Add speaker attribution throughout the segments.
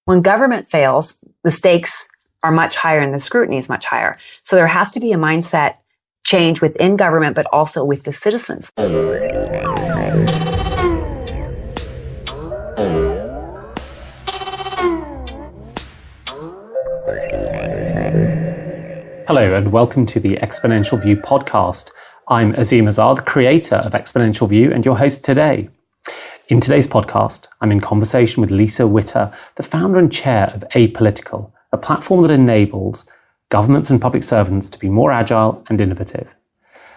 Speaker 1: When government fails, the stakes are much higher and the scrutiny is much higher. So there has to be a mindset change within government, but also with the citizens.
Speaker 2: Hello and welcome to the Exponential View podcast. I'm Azeem Azhar, the creator of Exponential View and your host today. In today's podcast, I'm in conversation with Lisa Witter, the founder and chair of Apolitical, a platform that enables governments and public servants to be more agile and innovative.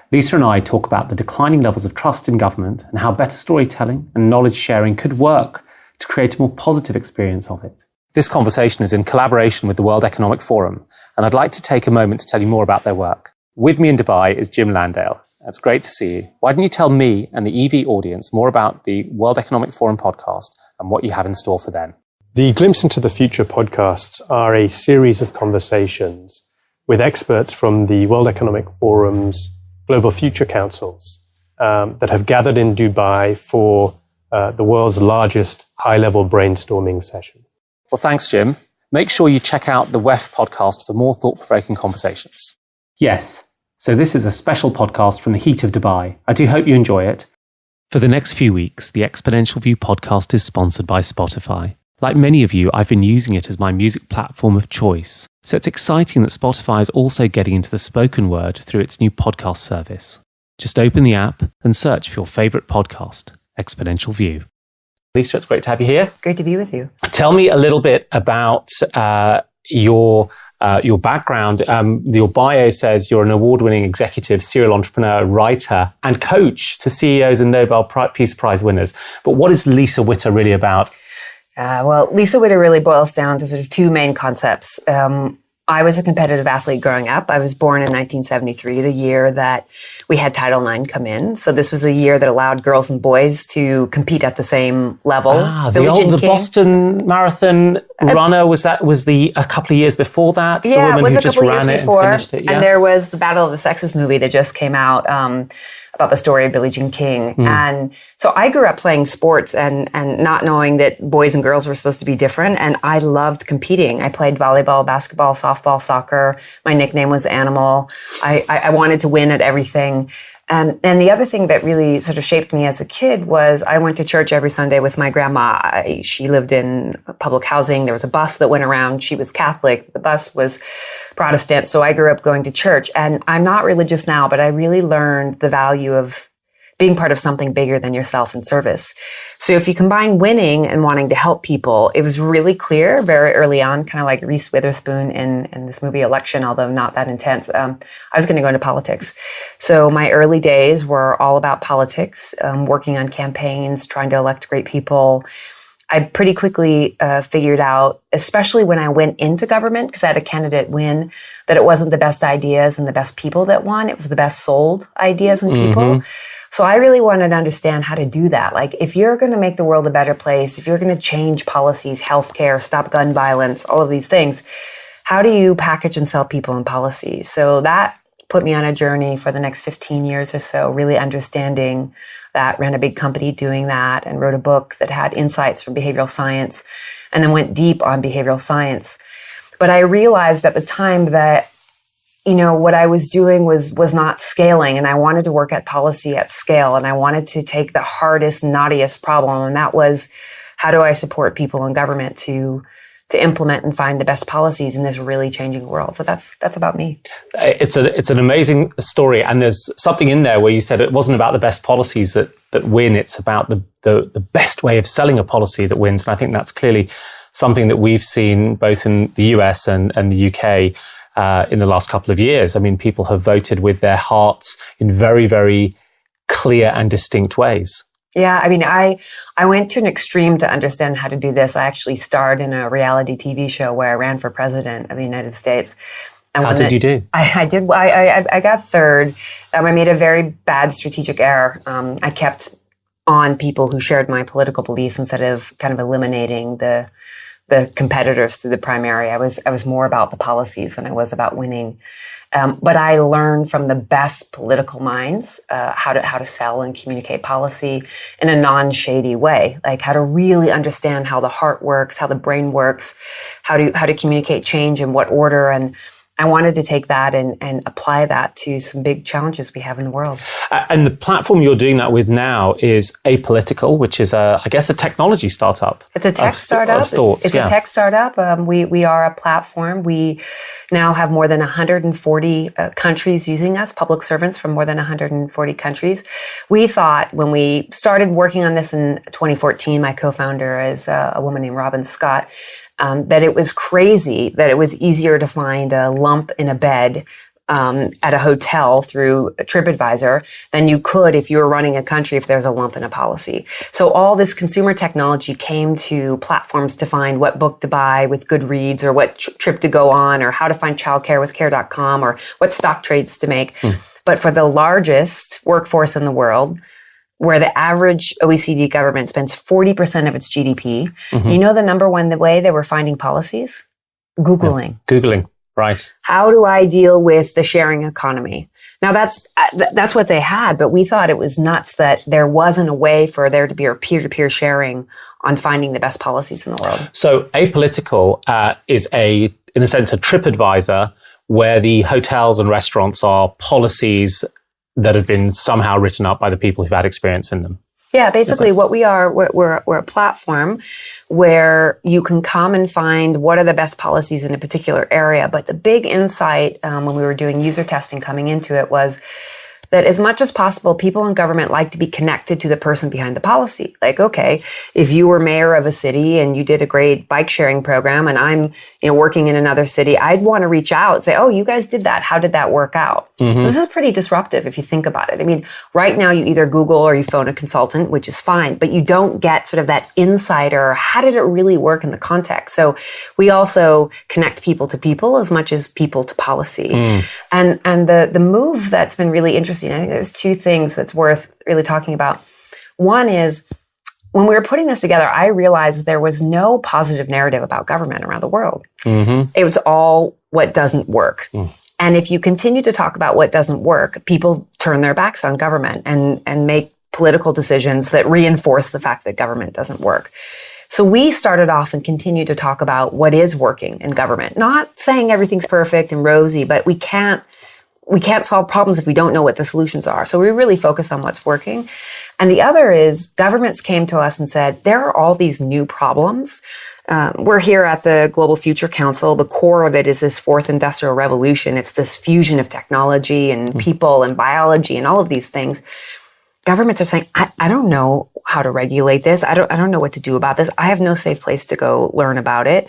Speaker 2: Lisa and I talk about the declining levels of trust in government and how better storytelling and knowledge sharing could work to create a more positive experience of it. This conversation is in collaboration with the World Economic Forum, and I'd like to take a moment to tell you more about their work. With me in Dubai is Jim Landale. It's great to see you. Why don't you tell me and the EV audience more about the World Economic Forum podcast and what you have in store for them?
Speaker 3: The Glimpse into the Future podcasts are a series of conversations with experts from the World Economic Forum's Global Future Councils that have gathered in Dubai for the world's largest high-level brainstorming session.
Speaker 2: Well, thanks, Jim. Make sure you check out the WEF podcast for more thought-provoking conversations. Yes, so this is a special podcast from the heat of Dubai. I do hope you enjoy it. For the next few weeks, the Exponential View podcast is sponsored by Spotify. Like many of you, I've been using it as my music platform of choice. So it's exciting that Spotify is also getting into the spoken word through its new podcast service. Just open the app and search for your favorite podcast, Exponential View. Lisa, it's great to have you here.
Speaker 1: Great to be with you.
Speaker 2: Tell me a little bit about your background. Your bio says you're an award-winning executive, serial entrepreneur, writer, and coach to CEOs and Nobel Peace Prize winners. But what is Lisa Witter really about?
Speaker 1: Well, Lisa Witter really boils down to sort of two main concepts. I was a competitive athlete growing up. I was born in 1973, the year that we had Title IX come in. So this was a year that allowed girls and boys to compete at the same level.
Speaker 2: The Boston Marathon runner, was a couple of years before that?
Speaker 1: Yeah,
Speaker 2: the woman
Speaker 1: it was
Speaker 2: who
Speaker 1: a
Speaker 2: just
Speaker 1: couple of
Speaker 2: ran
Speaker 1: years
Speaker 2: it
Speaker 1: before.
Speaker 2: And finished it. Yeah.
Speaker 1: And there was the Battle of the Sexes movie that just came out about the story of Billie Jean King. And so I grew up playing sports and not knowing that boys and girls were supposed to be different. And I loved competing. I played volleyball, basketball, softball, soccer. My nickname was Animal. I wanted to win at everything. And the other thing that really sort of shaped me as a kid was I went to church every Sunday with my grandma. She lived in public housing. There was a bus that went around. She was Catholic. The bus was Protestant. So I grew up going to church. And I'm not religious now, but I really learned the value of being part of something bigger than yourself in service. So if you combine winning and wanting to help people, it was really clear very early on, kind of like Reese Witherspoon in this movie Election, although not that intense. I was going to go into politics. So my early days were all about politics, working on campaigns, trying to elect great people. I pretty quickly figured out, especially when I went into government, because I had a candidate win, that it wasn't the best ideas and the best people that won. It was the best sold ideas and people. So I really wanted to understand how to do that. Like, if you're going to make the world a better place, if you're going to change policies, healthcare, stop gun violence, all of these things, how do you package and sell people and policies? So that put me on a journey for the next 15 years or so, really understanding that, ran a big company doing that, and wrote a book that had insights from behavioral science, and then went deep on behavioral science. But I realized at the time that what I was doing was not scaling, and I wanted to work at policy at scale, and I wanted to take the hardest, knottiest problem, and that was, how do I support people in government to implement and find the best policies in this really changing world? So that's about me.
Speaker 2: It's an amazing story, and there's something in there where you said it wasn't about the best policies that win, it's about the best way of selling a policy that wins. And I think that's clearly something that we've seen both in the US and the UK in the last couple of years. I mean, people have voted with their hearts in very, very clear and distinct ways.
Speaker 1: Yeah, I mean, I went to an extreme to understand how to do this. I actually starred in a reality TV show where I ran for president of the United States. And
Speaker 2: how did you do?
Speaker 1: I did. I got third. I made a very bad strategic error. I kept on people who shared my political beliefs instead of kind of eliminating the the competitors through the primary. I was more about the policies than I was about winning. But I learned from the best political minds how to sell and communicate policy in a non-shady way, like how to really understand how the heart works, how the brain works, how to communicate change in what order. And I wanted to take that and apply that to some big challenges we have in the world.
Speaker 2: And the platform you're doing that with now is Apolitical, which is, I guess, a technology startup.
Speaker 1: It's a tech startup. It's a tech startup. We are a platform. We now have more than 140 countries using us, public servants from more than 140 countries. We thought when we started working on this in 2014, my co-founder is a woman named Robin Scott, that it was crazy that it was easier to find a lump in a bed at a hotel through TripAdvisor than you could if you were running a country if there's a lump in a policy. So all this consumer technology came to platforms to find what book to buy with Goodreads, or what trip to go on, or how to find childcare with care.com, or what stock trades to make. But for the largest workforce in the world, where the average OECD government spends 40% of its GDP, you know the number one way they were finding policies? Googling.
Speaker 2: Googling, right.
Speaker 1: How do I deal with the sharing economy? Now that's what they had, but we thought it was nuts that there wasn't a way for there to be a peer-to-peer sharing on finding the best policies in the world.
Speaker 2: So Apolitical is in a sense, a TripAdvisor where the hotels and restaurants are policies that have been somehow written up by the people who've had experience in them.
Speaker 1: Yeah, basically what we are, we're a platform where you can come and find what are the best policies in a particular area. But the big insight when we were doing user testing coming into it was that as much as possible, people in government like to be connected to the person behind the policy. Like, okay, if you were mayor of a city and you did a great bike sharing program and I'm working in another city, I'd want to reach out and say, oh, you guys did that. How did that work out? This is pretty disruptive if you think about it. I mean, right now you either Google or you phone a consultant, which is fine, but you don't get sort of that insider, how did it really work in the context? So we also connect people to people as much as people to policy. And the move that's been really interesting, I think there's two things that's worth really talking about. One is when we were putting this together, I realized there was no positive narrative about government around the world. It was all what doesn't work. And if you continue to talk about what doesn't work, people turn their backs on government and make political decisions that reinforce the fact that government doesn't work. So we started off and continue to talk about what is working in government. Not saying everything's perfect and rosy, but we can't solve problems if we don't know what the solutions are. So we really focus on what's working. And the other is governments came to us and said, there are all these new problems. We're here at the Global Future Council. The core of it is this fourth industrial revolution. It's this fusion of technology and people and biology and all of these things. Governments are saying, I don't know how to regulate this. I don't know what to do about this. I have no safe place to go learn about it.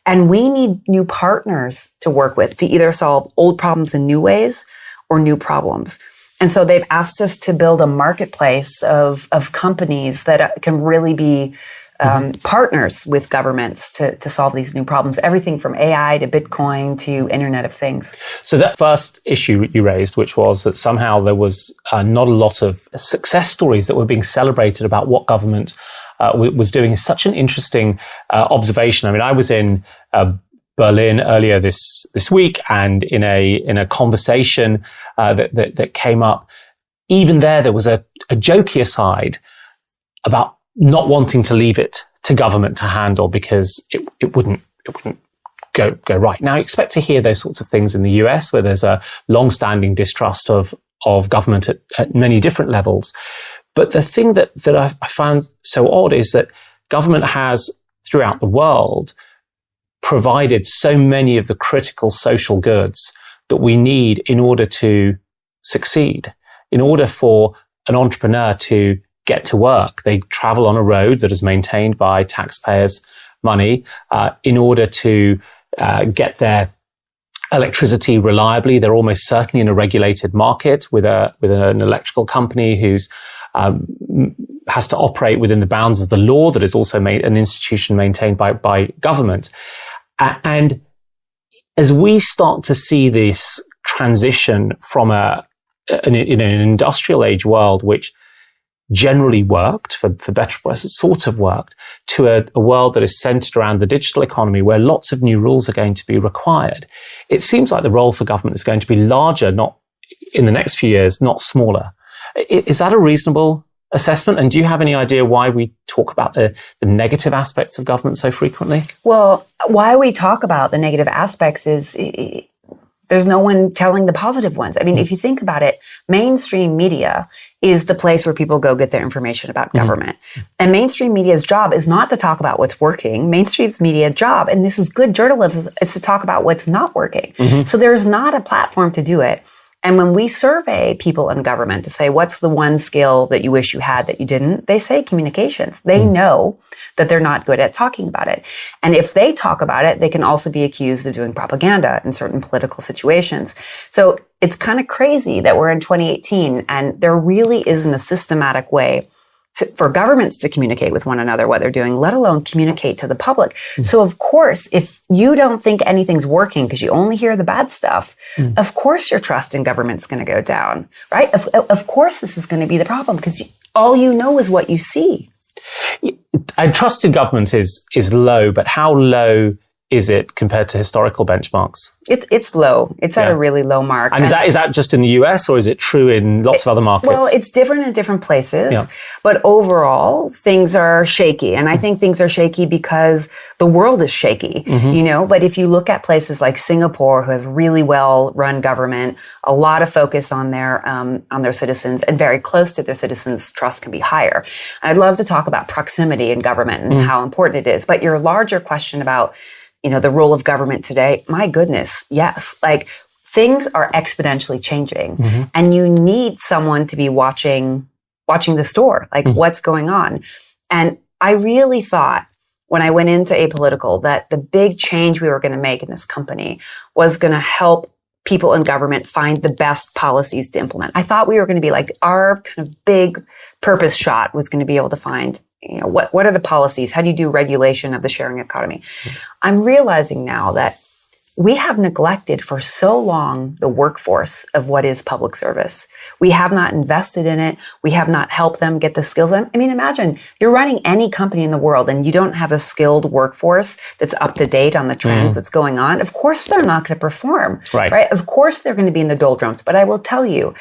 Speaker 1: And we need new partners to work with to either solve old problems in new ways or new problems. And so they've asked us to build a marketplace of companies that can really be partners with governments to solve these new problems, everything from AI to Bitcoin to Internet of Things.
Speaker 2: So that first issue you raised, which was that somehow there was not a lot of success stories that were being celebrated about what government was doing, is such an interesting observation. I mean, I was in Berlin earlier this week, and in a conversation that came up, even there was a jokey aside about not wanting to leave it to government to handle because it wouldn't go right. Now, I expect to hear those sorts of things in the US, where there's a long-standing distrust of government at many different levels. But the thing that I found so odd is that government has, throughout the world, provided so many of the critical social goods that we need in order to succeed. In order for an entrepreneur to get to work, they travel on a road that is maintained by taxpayers' money. In order to get their electricity reliably, they're almost certainly in a regulated market with an electrical company who's has to operate within the bounds of the law that is also an institution maintained by government. And as we start to see this transition from an industrial age world, which generally worked, for better or worse, it sort of worked, to a world that is centered around the digital economy where lots of new rules are going to be required, it seems like the role for government is going to be larger, not in the next few years, not smaller. Is that a reasonable assessment? And do you have any idea why we talk about the negative aspects of government so frequently?
Speaker 1: Well, why we talk about the negative aspects is there's no one telling the positive ones. I mean, if you think about it, mainstream media is the place where people go get their information about government. And mainstream media's job is not to talk about what's working. Mainstream media's job, and this is good journalism, is to talk about what's not working. So there's not a platform to do it. And when we survey people in government to say, what's the one skill that you wish you had that you didn't? They say communications. They know that they're not good at talking about it. And if they talk about it, they can also be accused of doing propaganda in certain political situations. So it's kind of crazy that we're in 2018 and there really isn't a systematic way for governments to communicate with one another what they're doing, let alone communicate to the public. So of course, if you don't think anything's working because you only hear the bad stuff, of course your trust in government's going to go down, right? Of course this is going to be the problem because all you know is what you see.
Speaker 2: And trust in government is low, but how low is it compared to historical benchmarks?
Speaker 1: It's low. It's at a really low mark.
Speaker 2: And is that just in the US or is it true in lots of other markets?
Speaker 1: Well, it's different in different places, but overall things are shaky. And I think things are shaky because the world is shaky, you know, but if you look at places like Singapore, who has really well run government, a lot of focus on their citizens and very close to their citizens, trust can be higher. I'd love to talk about proximity in government and how important it is. But your larger question about the role of government today, my goodness, yes. Like things are exponentially changing and you need someone to be watching the store, like what's going on. And I really thought when I went into apolitical that the big change we were going to make in this company was going to help people in government find the best policies to implement. I thought we were going to be like our kind of big purpose shot was going to be able to find what are the policies? How do you do regulation of the sharing economy? I'm realizing now that we have neglected for so long the workforce of what is public service. We have not invested in it. We have not helped them get the skills. I mean, imagine you're running any company in the world and you don't have a skilled workforce that's up to date on the trends that's going on. Of course, they're not going to perform, right? Of course, they're going to be in the doldrums. But I will tell you,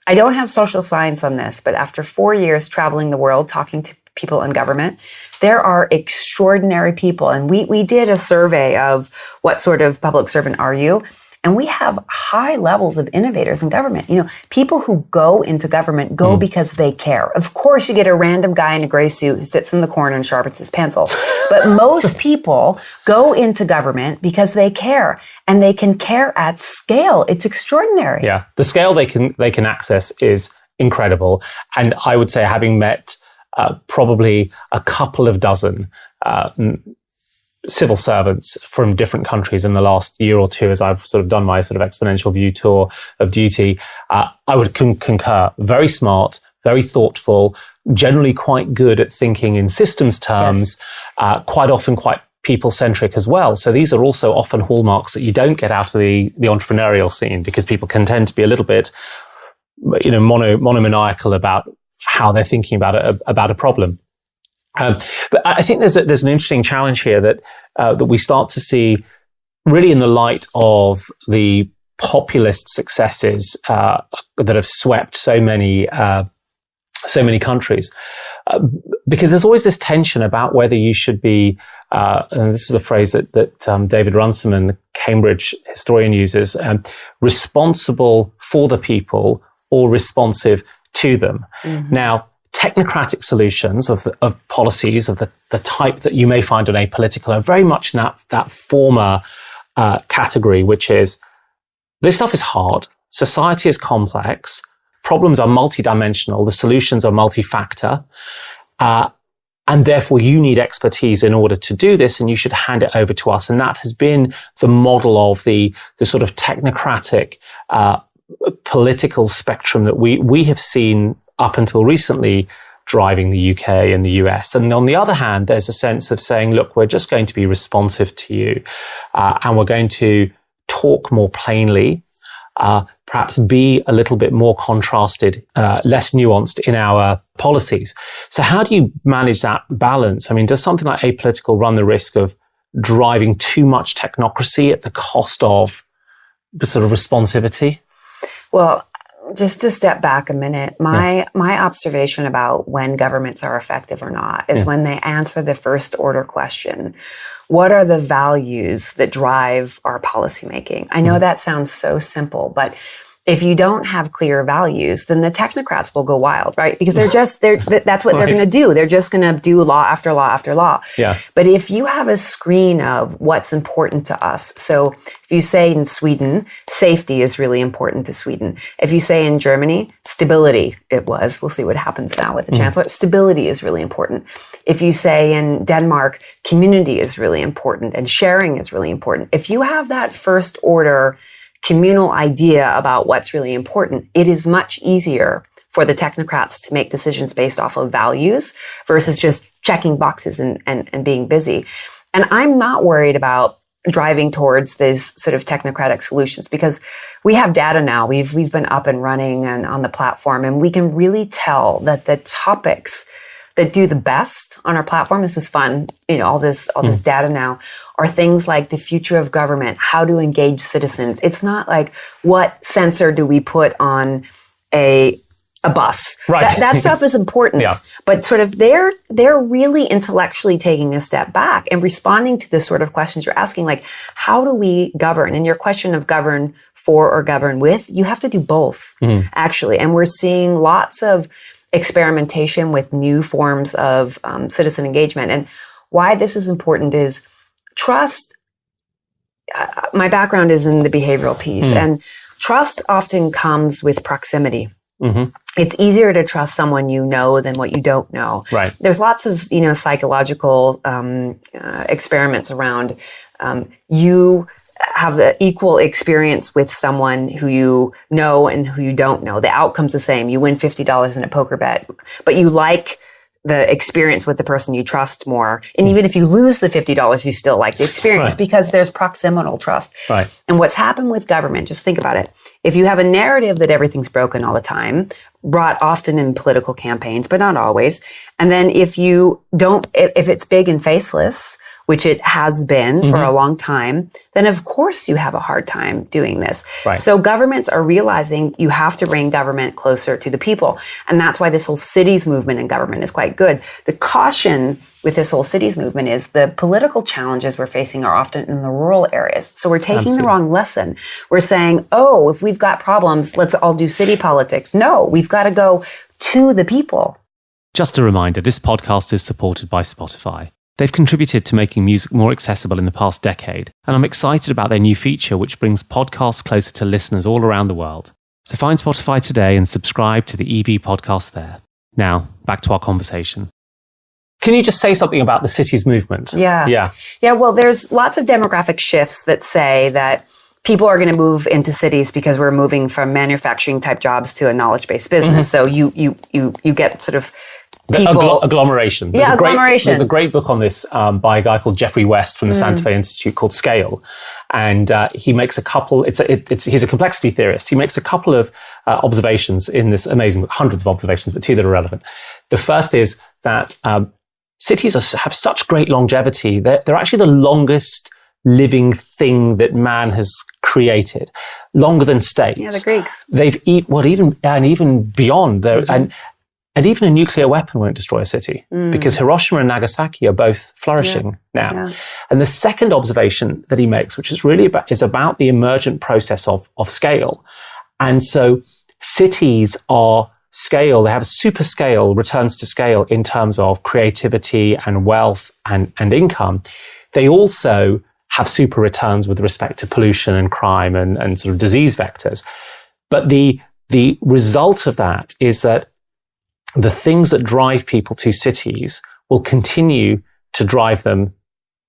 Speaker 1: I don't have social science on this, but after 4 years traveling the world, talking to people in government, there are extraordinary people. And we did a survey of what sort of public servant are you? And we have high levels of innovators in government. People who go into government go because they care. Of course, you get a random guy in a gray suit who sits in the corner and sharpens his pencil. But most people go into government because they care. And they can care at scale. It's extraordinary.
Speaker 2: Yeah. The scale they can access is incredible. And I would say, having met probably a couple of dozen civil servants from different countries in the last year or two, as I've sort of done my sort of exponential view tour of duty, I would concur. Very smart, very thoughtful, generally quite good at thinking in systems terms, quite often quite people-centric as well. So these are also often hallmarks that you don't get out of the entrepreneurial scene, because people can tend to be a little bit, monomaniacal about how they're thinking about a problem. But I think there's an interesting challenge here that we start to see, really in the light of the populist successes that have swept so many countries, because there's always this tension about whether you should be, and this is a phrase that David Runciman, the Cambridge historian, uses, responsible for the people or responsive to them. Now, technocratic solutions of policies of the type that you may find in apolitical are very much in that former category, which is, this stuff is hard, society is complex, problems are multidimensional, the solutions are multi-factor, and therefore you need expertise in order to do this, and you should hand it over to us. And that has been the model of the sort of technocratic political spectrum that we have seen up until recently driving the UK and the US. And on the other hand, there's a sense of saying, look, we're just going to be responsive to you, and we're going to talk more plainly, perhaps be a little bit more contrasted, less nuanced in our policies. So how do you manage that balance? I mean, does something like apolitical run the risk of driving too much technocracy at the cost of the sort of responsivity?
Speaker 1: Well, just to step back a minute, my observation about when governments are effective or not is when they answer the first order question. What are the values that drive our policymaking? I know that sounds so simple, but if you don't have clear values, then the technocrats will go wild, right? Because that's what they're going to do. They're just going to do law after law after law.
Speaker 2: Yeah.
Speaker 1: But if you have a screen of what's important to us, so if you say in Sweden, safety is really important to Sweden. If you say in Germany, stability, we'll see what happens now with the chancellor, stability is really important. If you say in Denmark, community is really important and sharing is really important. If you have that first order communal idea about what's really important, it is much easier for the technocrats to make decisions based off of values versus just checking boxes and being busy. And I'm not worried about driving towards these sort of technocratic solutions because we have data now. We've been up and running and on the platform, and we can really tell that the topics that do the best on our platform, this is fun, all this data now, are things like the future of government, how to engage citizens. It's not like what sensor do we put on a bus.
Speaker 2: Right.
Speaker 1: That stuff is important. But sort of they're really intellectually taking a step back and responding to the sort of questions you're asking, like, how do we govern? And your question of govern for or govern with, you have to do both, actually. And we're seeing lots of experimentation with new forms of citizen engagement. And why this is important is trust. My background is in the behavioral piece, and trust often comes with proximity. It's easier to trust someone you know than what you don't know.
Speaker 2: Right.
Speaker 1: There's lots of psychological experiments around you have the equal experience with someone who you know and who you don't know. The outcome's the same. You win $50 in a poker bet, but you like the experience with the person you trust more. And even if you lose the $50, you still like the experience because there's proximal trust.
Speaker 2: Right.
Speaker 1: And what's happened with government, just think about it. If you have a narrative that everything's broken all the time, brought often in political campaigns, but not always. And then if it's big and faceless, which it has been for a long time, then of course you have a hard time doing this.
Speaker 2: Right.
Speaker 1: So governments are realizing you have to bring government closer to the people. And that's why this whole cities movement in government is quite good. The caution with this whole cities movement is the political challenges we're facing are often in the rural areas. So we're taking the wrong lesson. We're saying, if we've got problems, let's all do city politics. No, we've got to go to the people.
Speaker 2: Just a reminder, this podcast is supported by Spotify. They've contributed to making music more accessible in the past decade, and I'm excited about their new feature, which brings podcasts closer to listeners all around the world. So find Spotify today and subscribe to the EV podcast there. Now, back to our conversation. Can you just say something about the cities movement?
Speaker 1: Yeah, well, there's lots of demographic shifts that say that people are going to move into cities because we're moving from manufacturing type jobs to a knowledge-based business. So you get sort of
Speaker 2: agglomeration.
Speaker 1: Agglomeration.
Speaker 2: There's a great book on this by a guy called Jeffrey West from the Santa Fe Institute called Scale. And he makes a couple, he's a complexity theorist. He makes a couple of observations in this amazing book, hundreds of observations, but two that are relevant. The first is that cities have such great longevity. They're actually the longest living thing that man has created, longer than states.
Speaker 1: Yeah, the Greeks.
Speaker 2: Even beyond. And even a nuclear weapon won't destroy a city because Hiroshima and Nagasaki are both flourishing now. Yeah. And the second observation that he makes, which is really about the emergent process of scale. And so cities are scale. They have a super scale, returns to scale in terms of creativity and wealth and income. They also have super returns with respect to pollution and crime and sort of disease vectors. But the result of that is that the things that drive people to cities will continue to drive them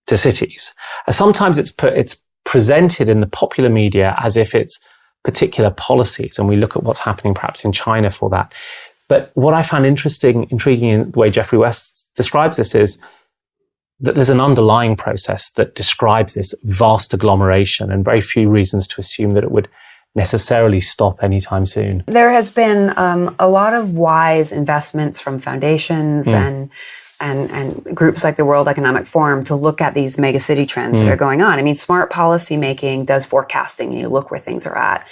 Speaker 2: to cities. Sometimes it's presented in the popular media as if it's particular policies, and we look at what's happening perhaps in China for that. But what I found intriguing in the way Jeffrey West describes this is that there's an underlying process that describes this vast agglomeration, and very few reasons to assume that it would necessarily stop anytime soon.
Speaker 1: There has been a lot of wise investments from foundations and groups like the World Economic Forum to look at these mega city trends that are going on. I mean, smart policy making does forecasting, and you look where things are at.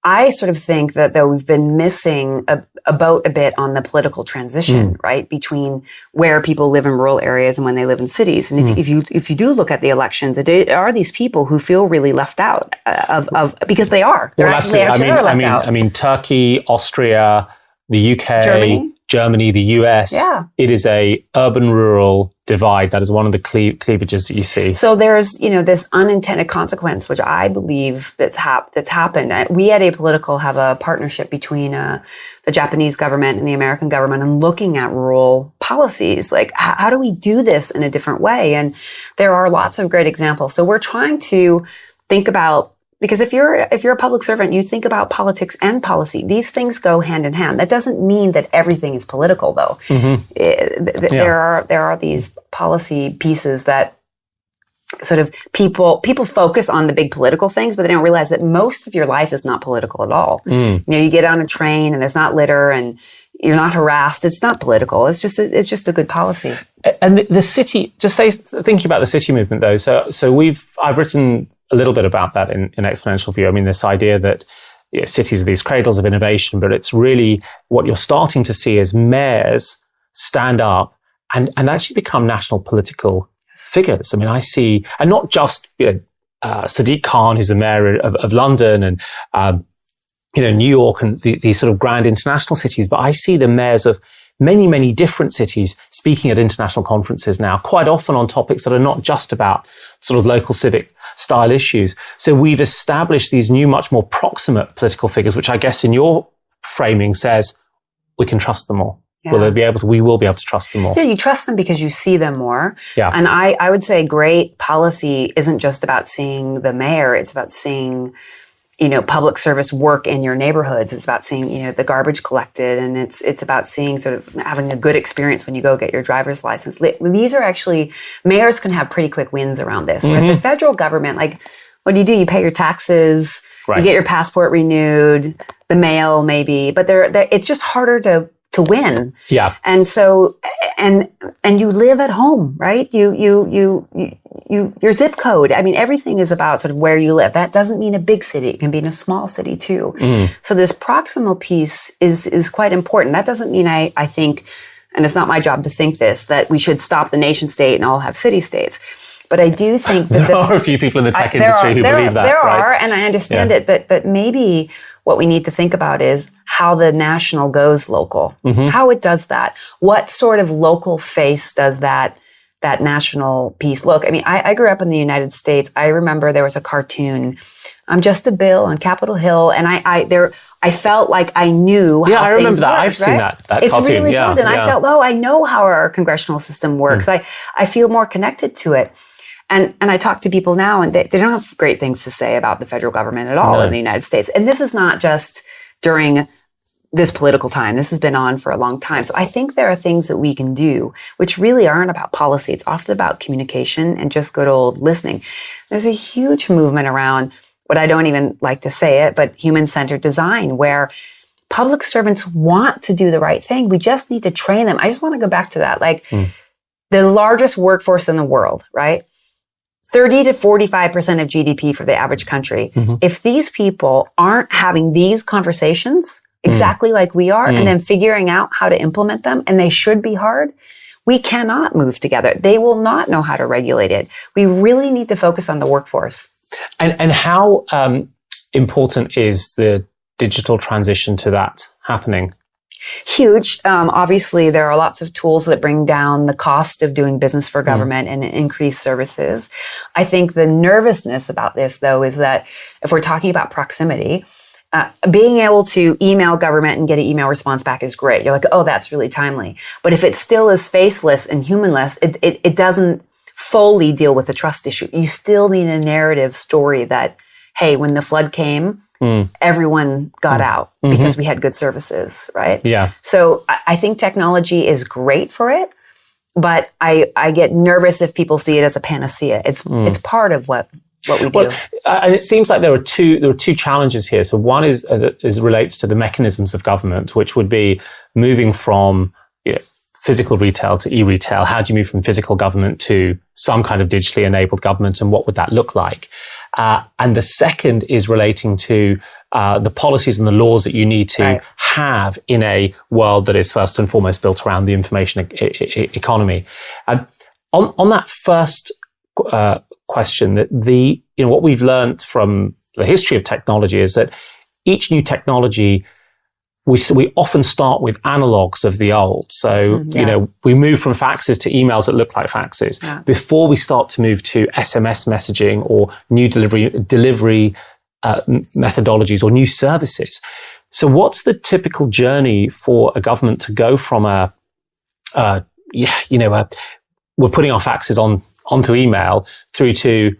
Speaker 1: I sort of think that though we've been missing a boat a bit on the political transition, right, between where people live in rural areas and when they live in cities. And if you do look at the elections, there are these people who feel really left out of because they are. They're actually left out.
Speaker 2: I mean, Turkey, Austria, the UK, Germany, the US.
Speaker 1: Yeah.
Speaker 2: It is a urban-rural divide. That is one of the cleavages that you see.
Speaker 1: So there's, this unintended consequence, which I believe that's happened. We at Apolitical have a partnership between the Japanese government and the American government and looking at rural policies. Like, how do we do this in a different way? And there are lots of great examples. So we're trying to think about, because if you're a public servant, you think about politics and policy. These things go hand in hand. That doesn't mean that everything is political, though. There are these policy pieces that sort of people focus on the big political things, but they don't realize that most of your life is not political at all. You get on a train and there's not litter and you're not harassed. It's not political. It's just a good policy.
Speaker 2: And the city, thinking about the city movement, though. So I've written a little bit about that in Exponential View. I mean, this idea that cities are these cradles of innovation, but it's really what you're starting to see is mayors stand up and actually become national political figures. I mean, I see, and not just Sadiq Khan, who's the mayor of London, and New York, and these sort of grand international cities, but I see the mayors of many, many different cities speaking at international conferences now, quite often on topics that are not just about sort of local civic style issues. So we've established these new, much more proximate political figures, which I guess in your framing says we can trust them more.
Speaker 1: Yeah.
Speaker 2: We will be able to trust them more.
Speaker 1: Yeah, you trust them because you see them more.
Speaker 2: Yeah.
Speaker 1: And I would say great policy isn't just about seeing the mayor. It's about seeing, public service work in your neighborhoods. It's about seeing, the garbage collected. And it's about seeing sort of having a good experience when you go get your driver's license. These are actually, mayors can have pretty quick wins around this. Where the federal government, like, what do? You pay your taxes, you get your passport renewed, the mail maybe, but it's just harder to win.
Speaker 2: Yeah.
Speaker 1: And so, and you live at home, right? Your zip code. I mean, everything is about sort of where you live. That doesn't mean a big city. It can be in a small city too. So this proximal piece is quite important. That doesn't mean I think, and it's not my job to think this, that we should stop the nation state and all have city states. But I do think that
Speaker 2: there are a few people in the tech industry who believe that.
Speaker 1: There are, and I understand it. But maybe what we need to think about is how the national goes local, how it does that. What sort of local face does that national piece look? I mean, I grew up in the United States. I remember there was a cartoon, I'm Just a Bill on Capitol Hill, and I felt like I knew how
Speaker 2: I remember that.
Speaker 1: Worked,
Speaker 2: I've seen that cartoon.
Speaker 1: It's really good, and I felt, I know how our congressional system works. I feel more connected to it. And I talk to people now, and they don't have great things to say about the federal government at all in the United States. And this is not just during this political time. This has been on for a long time. So I think there are things that we can do which really aren't about policy. It's often about communication and just good old listening. There's a huge movement around what I don't even like to say it, but human-centered design, where public servants want to do the right thing. We just need to train them. I just want to go back to that. Like the largest workforce in the world, right? 30 to 45% of GDP for the average country. If these people aren't having these conversations exactly like we are, and then figuring out how to implement them, and they should be hard, we cannot move together. They will not know how to regulate it. We really need to focus on the workforce.
Speaker 2: And how important is the digital transition to that happening?
Speaker 1: Huge. Obviously, there are lots of tools that bring down the cost of doing business for government and increase services. I think the nervousness about this, though, is that if we're talking about proximity, being able to email government and get an email response back is great. You're like, oh, that's really timely. But if it still is faceless and humanless, it doesn't fully deal with the trust issue. You still need a narrative story that, hey, when the flood came, everyone got out because we had good services, right?
Speaker 2: Yeah.
Speaker 1: So I think technology is great for it, but I get nervous if people see it as a panacea. It's part of what what we do.
Speaker 2: Well, and it seems like there are two challenges here. So one is relates to the mechanisms of government, which would be moving from physical retail to e-retail. How do you move from physical government to some kind of digitally enabled government, and what would that look like? And the second is relating to the policies and the laws that you need to have in a world that is first and foremost built around the information economy. And on that first question, that what we've learned from the history of technology is that each new technology, we often start with analogs of the old. So, we move from faxes to emails that look like faxes before we start to move to SMS messaging or new delivery methodologies or new services. So what's the typical journey for a government to go from we're putting our faxes onto email through to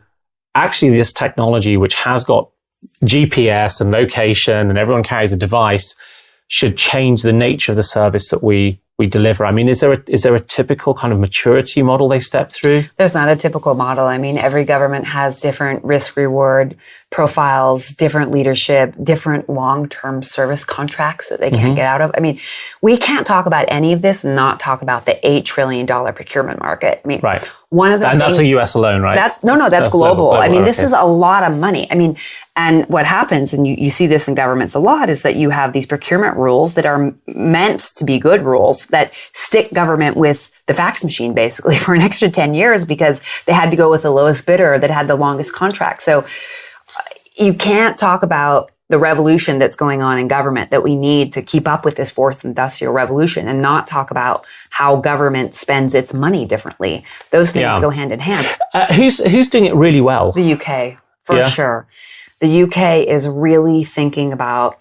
Speaker 2: actually this technology, which has got GPS and location and everyone carries a device, should change the nature of the service that we deliver? I mean, is there a typical kind of maturity model they step through?
Speaker 1: There's not a typical model. I mean, every government has different risk reward profiles, different leadership, different long-term service contracts that they can't get out of. I mean, we can't talk about any of this and not talk about the $8 trillion procurement market. I mean, one of the
Speaker 2: and that's the US alone, right?
Speaker 1: That's global. I mean, this is a lot of money. I mean, and what happens, and you see this in governments a lot, is that you have these procurement rules that are meant to be good rules that stick government with the fax machine basically for an extra 10 years because they had to go with the lowest bidder that had the longest contract. So you can't talk about the revolution that's going on in government that we need to keep up with this fourth industrial revolution and not talk about how government spends its money differently. Those things go hand in hand.
Speaker 2: Who's doing it really well?
Speaker 1: The UK, for sure. The UK is really thinking about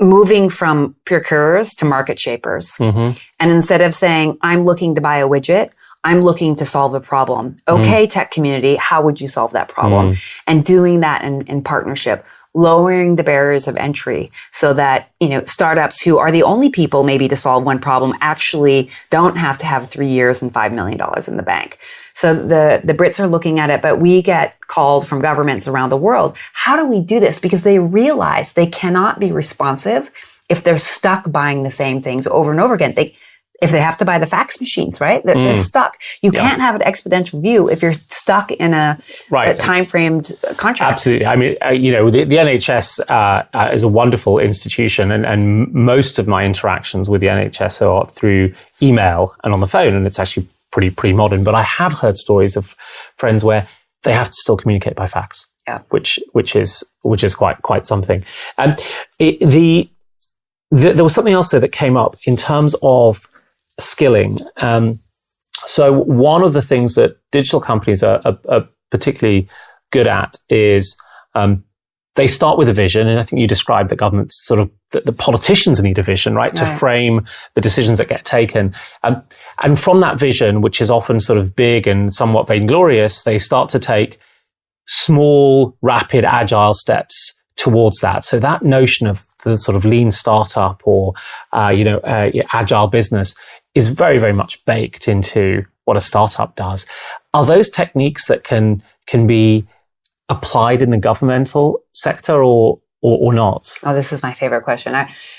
Speaker 1: moving from procurers to market shapers. And instead of saying, I'm looking to buy a widget, I'm looking to solve a problem. Okay, tech community, how would you solve that problem? And doing that in partnership, lowering the barriers of entry so that, startups who are the only people maybe to solve one problem actually don't have to have 3 years and $5 million in the bank. So the Brits are looking at it, but we get called from governments around the world. How do we do this? Because they realize they cannot be responsive if they're stuck buying the same things over and over again. If they have to buy the fax machines, right? They're stuck. You can't have an exponential view if you're stuck in a time-framed contract.
Speaker 2: Absolutely. I mean, the NHS is a wonderful institution, and most of my interactions with the NHS are through email and on the phone, and it's actually pretty modern. But I have heard stories of friends where they have to still communicate by fax, which is quite something. And there was something else there that came up in terms of skilling. So one of the things that digital companies are particularly good at is they start with a vision, and I think you described that governments the politicians need a vision, right? To frame the decisions that get taken. And from that vision, which is often sort of big and somewhat vainglorious, they start to take small, rapid, agile steps towards that. So that notion of the sort of lean startup or, agile business is very, very much baked into what a startup does. Are those techniques that can be applied in the governmental sector or not?
Speaker 1: Oh, this is my favorite question.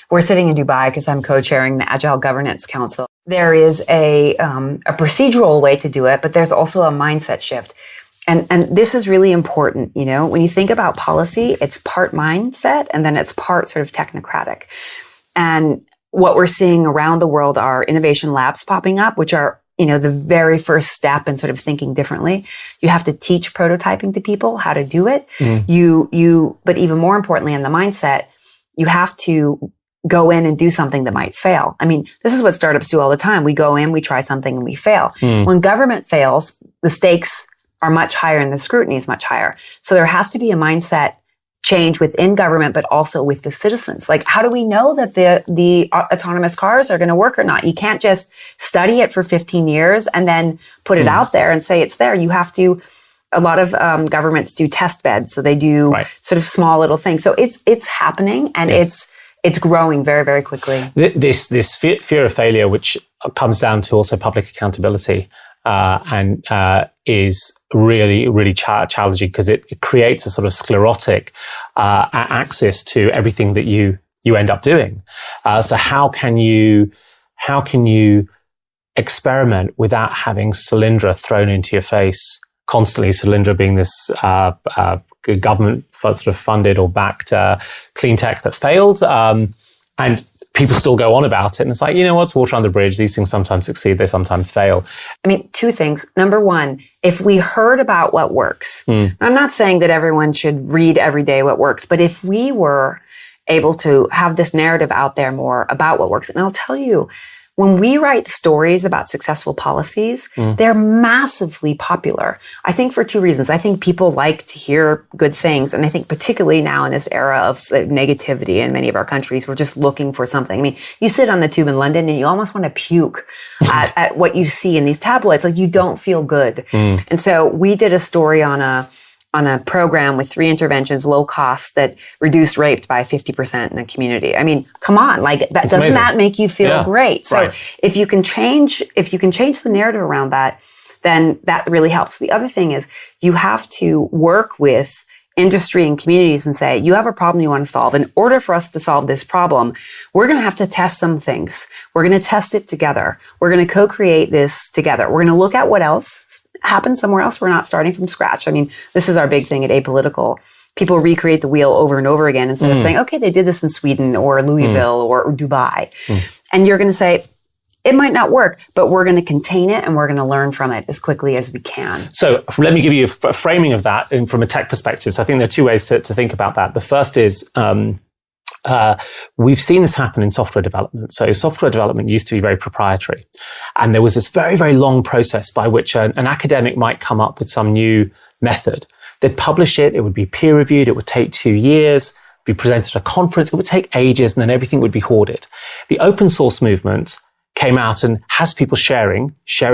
Speaker 1: We're sitting in Dubai because I'm co-chairing the Agile Governance Council. There is a procedural way to do it, but there's also a mindset shift. And this is really important. When you think about policy, it's part mindset and then it's part sort of technocratic. And what we're seeing around the world are innovation labs popping up, which are the very first step in sort of thinking differently. You have to teach prototyping to people how to do it. But even more importantly in the mindset, you have to go in and do something that might fail. I mean, this is what startups do all the time. We go in, we try something and we fail. When government fails, the stakes are much higher and the scrutiny is much higher. So there has to be a mindset change within government, but also with the citizens. Like, how do we know that the autonomous cars are going to work or not? You can't just study it for 15 years and then put it out there and say it's there. You have to, a lot of governments do test beds. So they do sort of small little things. So it's happening and it's growing very, very quickly.
Speaker 2: This fear of failure, which comes down to also public accountability. and is really, really challenging because it creates a sort of sclerotic axis to everything that you end up doing. So how can you experiment without having Solyndra thrown into your face constantly? Solyndra being this government sort of funded or backed clean tech that failed, and people still go on about it. And it's like, what's water under the bridge? These things sometimes succeed, they sometimes fail.
Speaker 1: I mean, two things. Number one, if we heard about what works, I'm not saying that everyone should read every day what works, but if we were able to have this narrative out there more about what works, and I'll tell you, when we write stories about successful policies, they're massively popular. I think for two reasons. I think people like to hear good things. And I think particularly now in this era of negativity in many of our countries, we're just looking for something. I mean, you sit on the tube in London and you almost want to puke at what you see in these tabloids. Like, you don't feel good. And so we did a story on a program with 3 interventions, low cost, that reduced rape by 50% in a community. I mean, come on, doesn't that make you feel great? So if you can change the narrative around that, then that really helps. The other thing is you have to work with industry and communities and say, you have a problem you want to solve. In order for us to solve this problem, we're going to have to test some things. We're going to test it together. We're going to co-create this together. We're going to look at what else happens somewhere else. We're not starting from scratch. I mean, this is our big thing at Apolitical. People recreate the wheel over and over again instead of saying, okay, they did this in Sweden or Louisville or Dubai. And you're going to say, it might not work, but we're going to contain it and we're going to learn from it as quickly as we can.
Speaker 2: So let me give you a framing of that from a tech perspective. So I think there are 2 ways to think about that. The first is, we've seen this happen in software development. So software development used to be very proprietary. And there was this very, very long process by which an academic might come up with some new method. They'd publish it. It would be peer reviewed. It would take 2 years, be presented at a conference. It would take ages, and then everything would be hoarded. The open source movement came out and has people sharing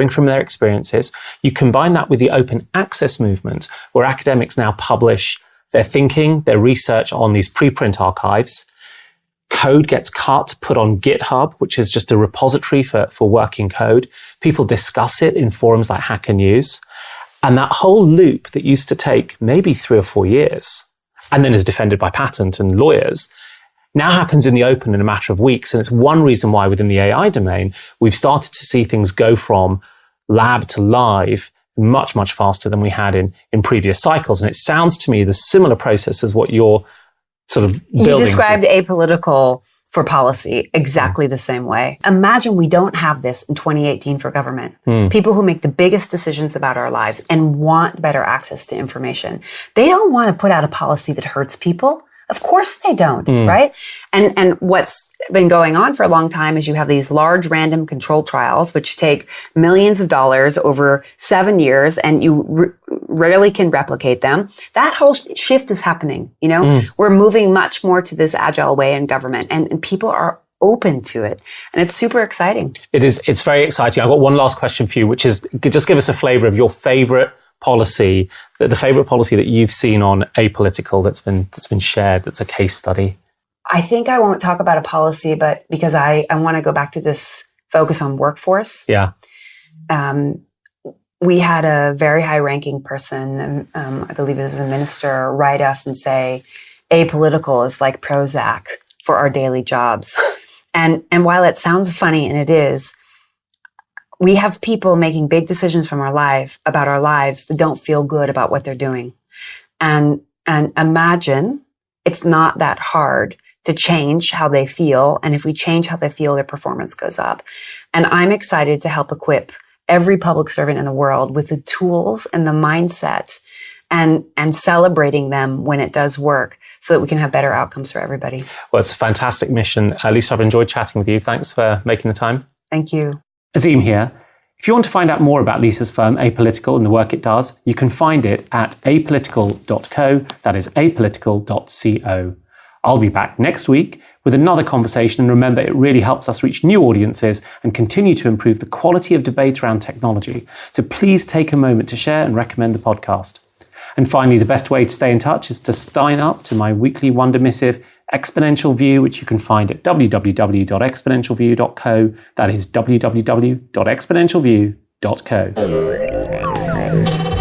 Speaker 2: from their experiences. You combine that with the open access movement, where academics now publish their thinking, their research on these preprint archives. Code gets cut, put on GitHub, which is just a repository for working code. People discuss it in forums like Hacker News. And that whole loop that used to take maybe 3 or 4 years, and then is defended by patent and lawyers, now happens in the open in a matter of weeks. And it's one reason why within the AI domain, we've started to see things go from lab to live much, much faster than we had in previous cycles. And it sounds to me the similar process as what you're sort of building.
Speaker 1: You described Apolitical for policy exactly the same way. Imagine we don't have this in 2018 for government. People who make the biggest decisions about our lives and want better access to information. They don't want to put out a policy that hurts people. Of course they don't, right? And what's been going on for a long time is you have these large random control trials, which take millions of dollars over 7 years, and you rarely can replicate them. That whole shift is happening, We're moving much more to this agile way in government, and people are open to it. And it's super exciting.
Speaker 2: It is. It's very exciting. I've got one last question for you, which is, just give us a flavor of your favorite policy, the favorite policy that you've seen on Apolitical that's been shared, that's a case study.
Speaker 1: I think I won't talk about a policy, but because I want to go back to this focus on workforce.
Speaker 2: Yeah.
Speaker 1: We had a very high-ranking person, I believe it was a minister, write us and say, Apolitical is like Prozac for our daily jobs. And while it sounds funny, and it is, we have people making big decisions about our lives that don't feel good about what they're doing. And imagine it's not that hard to change how they feel. And if we change how they feel, their performance goes up. And I'm excited to help equip every public servant in the world with the tools and the mindset and celebrating them when it does work so that we can have better outcomes for everybody.
Speaker 2: Well, it's a fantastic mission. Lisa, I've enjoyed chatting with you. Thanks for making the time.
Speaker 1: Thank you.
Speaker 2: Azeem here. If you want to find out more about Lisa's firm, Apolitical, and the work it does, you can find it at apolitical.co. That is apolitical.co. I'll be back next week with another conversation. And remember, it really helps us reach new audiences and continue to improve the quality of debate around technology. So please take a moment to share and recommend the podcast. And finally, the best way to stay in touch is to sign up to my weekly wonder missive, Exponential View, which you can find at www.exponentialview.co. That is www.exponentialview.co. technocratic.co.